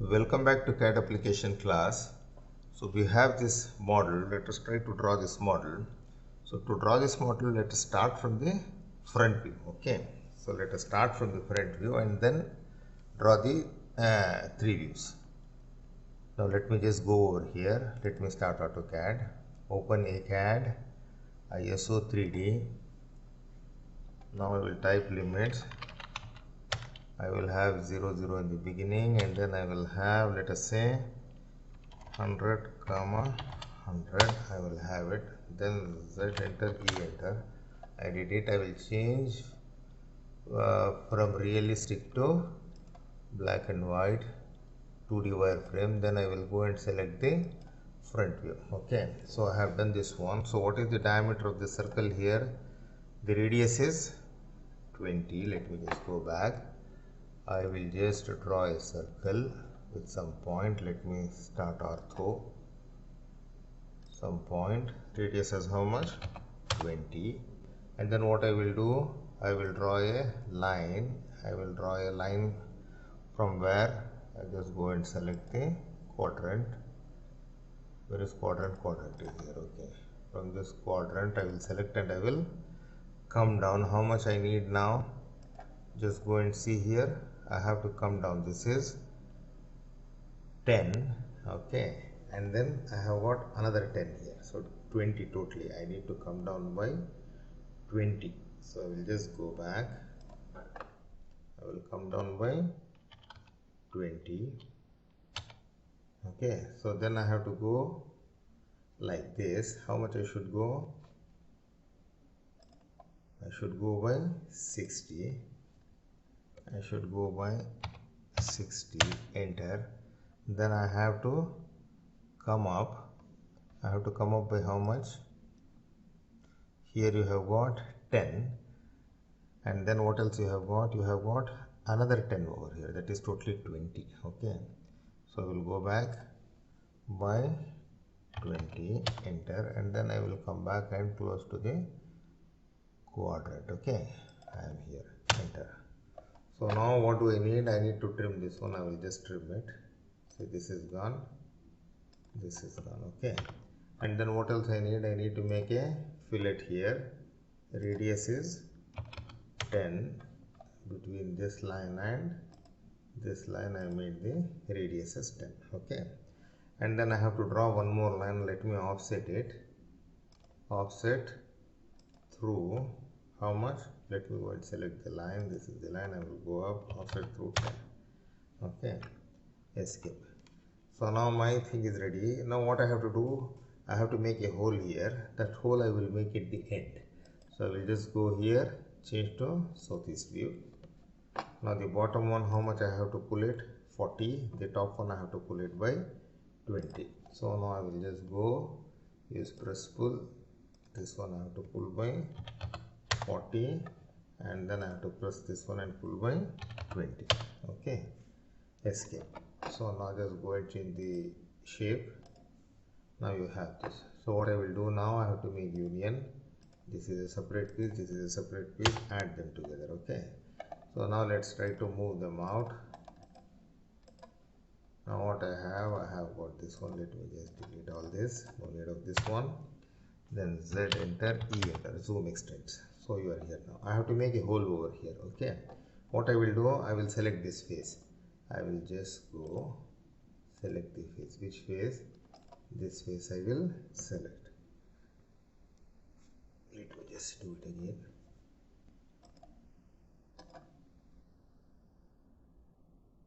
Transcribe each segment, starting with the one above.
Welcome back to CAD application class. So we have this model. Let us try to draw this model. So to draw this model, let us start from the front view. Okay. So let us start from the front view and then draw the three views. Now let me just go over here. Let me start AutoCAD. Open ACAD, ISO 3D. Now I will type limits. I will have 0, 0 in the beginning, and then I will have, let us say, 100, 100. I will have it. Then Z, enter, E, enter. I did it. I will change from realistic to black and white 2D wireframe. Then I will go and select the front view. Okay. So I have done this one. So what is the diameter of the circle here? The radius is 20. Let me just go back. I will just draw a circle with some point. Let me start ortho. Some point. Radius is how much? 20. And then what I will do? I will draw a line. I will draw a line from where? I just go and select the quadrant. Where is quadrant? Quadrant is here. Okay. From this quadrant I will select and I will come down. How much I need now? Just go and see here. I have to come down. This is 10. Okay. And then I have got another 10 here. So 20 totally. I need to come down by 20. So I will just go back. I will come down by 20. Okay. So then I have to go like this. How much I should go? I should go by 60. I should go by 60, enter. Then I have to come up. I have to come up by how much? Here you have got 10. And then what else you have got? You have got another 10 over here. That is totally 20. Okay. So I will go back by 20, enter. And then I will come back and close to the quadrant. Okay. I am here, enter. So now what do I need? I need to trim this one. I will just trim it. See, this is gone. This is gone. Okay. And then what else I need? I need to make a fillet here. Radius is 10. Between this line and this line I made the radius as 10. Okay. And then I have to draw one more line. Let me offset it. Offset through how much? Let me go and select the line. This is the line. I will go up, offset through 10. Okay. Escape. So now my thing is ready. Now what I have to do? I have to make a hole here. That hole I will make at the end. So I will just go here, change to southeast view. Now the bottom one, how much I have to pull it? 40. The top one I have to pull it by 20. So now I will just go, use press pull. This one I have to pull by 40. And then I have to press this one and pull by 20. Okay. Escape. So now just go and change the shape. Now you have this. So what I will do now, I have to make union. This is a separate piece, this is a separate piece, add them together. Okay. So now let's try to move them out. Now what I have got this one. Let me just delete all this. No need of this one. Then Z, enter, E, enter, zoom extends. So you are here now. I have to make a hole over here. Okay. What I will do, I will select this face. I will just go select the face. Which face? This face I will select. Let me just do it again.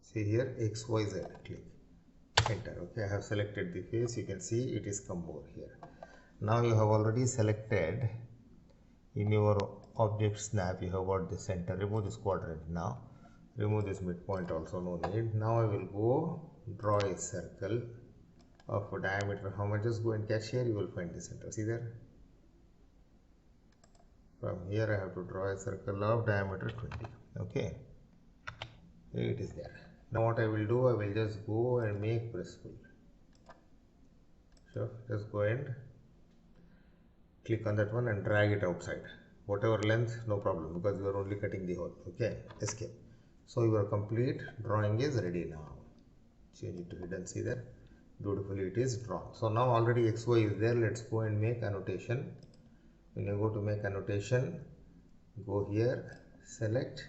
See here, X, Y, Z. Click. Enter. Okay. I have selected the face. You can see it is come over here. Now you have already selected in your object snap. You have got the center. Remove this quadrant now. Remove this midpoint also, no need. Now I will go draw a circle of a diameter. How much? Just go and catch here. You will find the center. See there? From here I have to draw a circle of diameter 20. Okay. It is there. Now what I will do, I will just go and make press pull. Sure. Just go and click on that one and drag it outside. Whatever length, no problem, because you are only cutting the hole. Okay. Escape. So your complete drawing is ready now. change it to hidden. See there, beautifully it is drawn. So now already xy is there. Let's go and make annotation. When you go to make annotation, go here, select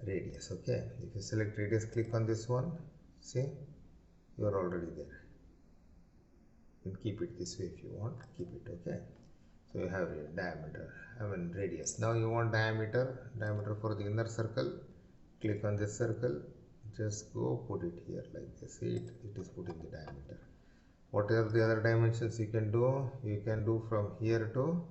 radius. Okay, if you select radius, click on this one. See, you are already there. You can keep it this way if you want, keep it. Okay, so you have a diameter, radius. Now you want diameter for the inner circle. Click on this circle, just go put it here like this. See, it is putting the diameter. What are the other dimensions you can do? You can do from here to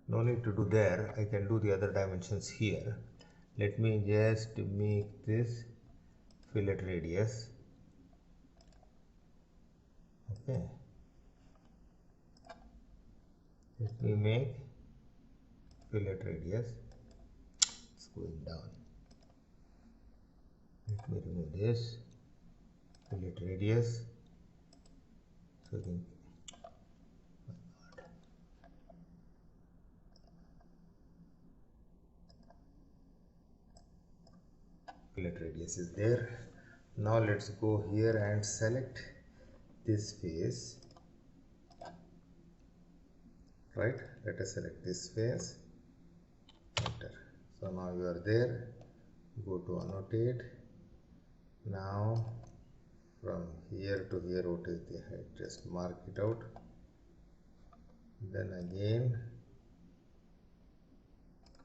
no need to do there. I can do the other dimensions here. Let me just make this fillet radius. Okay, let me make fillet radius. It's going down. Let me remove this fillet radius. So then fillet radius is there. Now let's go here and select this face. Right, let us select this face, enter. So now you are there. Go to annotate. Now from here to here, what is the height? Just mark it out. Then again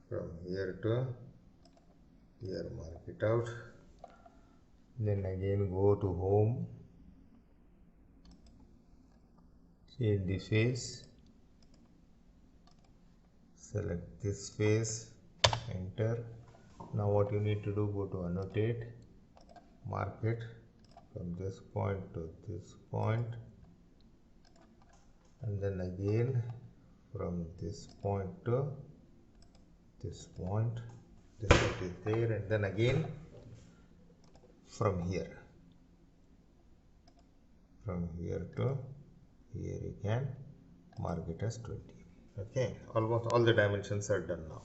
from here to here, mark it out. Then again go to home, change the face, select this face, enter. Now what you need to do, go to annotate, mark it from this point to this point, and then again from this point to this point. This point is there, and then again from here to here, you can mark it as 20. Okay, almost all the dimensions are done now.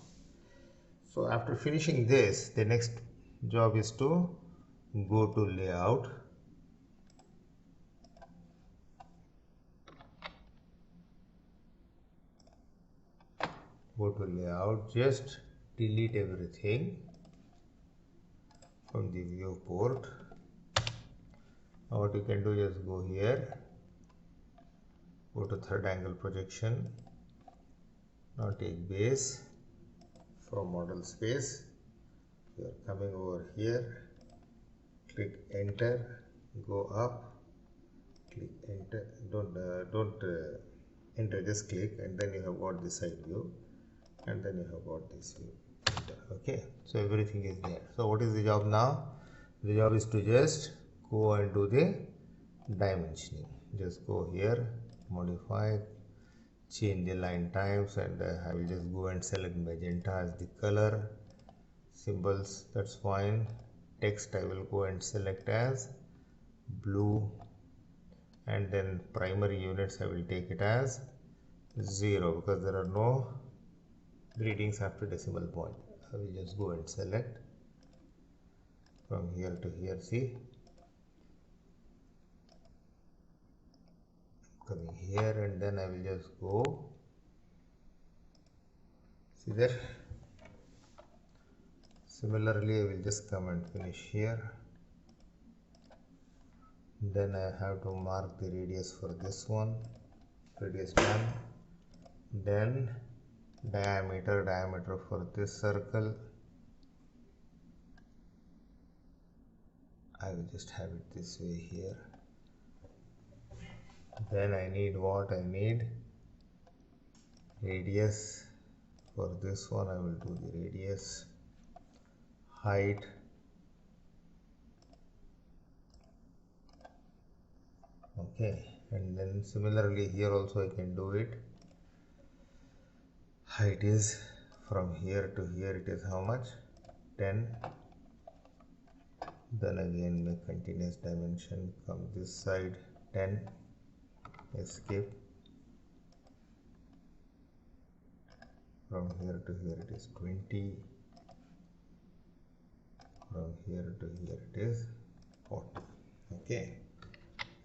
So after finishing this, the next job is to go to layout, just delete everything from the viewport. Now what you can do is go here, go to third angle projection. Now take base from model space. You are coming over here, click enter, go up, click enter. Don't enter, just click, and then you have got the side view, and then you have got this view. Enter. Okay, so everything is there. So what is the job now? The job is to just go and do the dimensioning. Just go here, modify, change the line types, and I will just go and select magenta as the color. Symbols, that's fine. Text I will go and select as blue, and then primary units I will take it as 0 because there are no readings after decimal point. I will just go and select from here to here. See, coming here, and then I will just go, see there. Similarly, I will just come and finish here. Then I have to mark the radius for this one. Radius done. Then diameter for this circle. I will just have it this way here. Then I need what? I need radius for this one. I will do the radius, height, okay, and then similarly here also I can do it. Height is from here to here, it is how much? 10. Then again make continuous dimension, come this side 10, escape. From here to here it is 20. From here to here it is 40. Okay.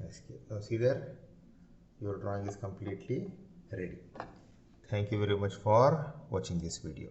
Escape. Now see there, your drawing is completely ready. Thank you very much for watching this video.